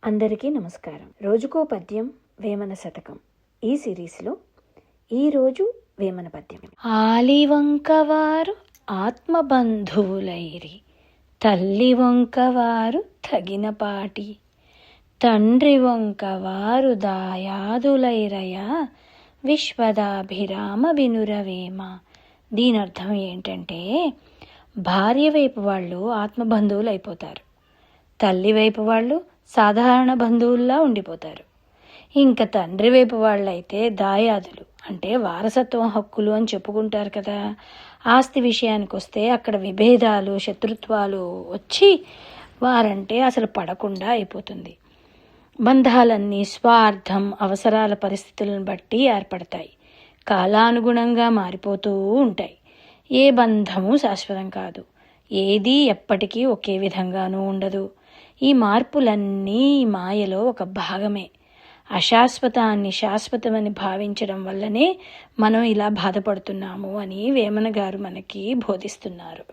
అందరికీ నమస్కారం. రోజుకో పద్యం వేమన శతకం ఈ సిరీస్లో ఈరోజు వేమన పద్యం. ఆలివంకవారు ఆత్మబంధువులైరి, తల్లి వంకవారు తగినపాటి, తండ్రి వంకవారు దాయాదులైరయ, విశ్వదాభిరామ వినురవేమ. దీని అర్థం ఏంటంటే, భార్య వైపు వాళ్ళు ఆత్మబంధువులు అయిపోతారు, తల్లి వైపు వాళ్ళు సాధారణ బంధువుల్లా ఉండిపోతారు. ఇంకా తండ్రి వైపు వాళ్ళైతే దాయాదులు, అంటే వారసత్వం హక్కులు అని చెప్పుకుంటారు కదా. ఆస్తి విషయానికి వస్తే అక్కడ విభేదాలు, శత్రుత్వాలు వచ్చి వారంటే అసలు పడకుండా అయిపోతుంది. బంధాలన్నీ స్వార్థం, అవసరాల పరిస్థితులను బట్టి ఏర్పడతాయి, కాలానుగుణంగా మారిపోతూ ఉంటాయి. ఏ బంధము శాశ్వతం కాదు, ఏదీ ఎప్పటికీ ఒకే విధంగానూ ఉండదు. ఈ మార్పులన్నీ మాయలో ఒక భాగమే. అశాశ్వతాన్ని శాశ్వతమని భావించడం వల్లనే మనం ఇలా బాధపడుతున్నాము అని వేమన గారు మనకి బోధిస్తున్నారు.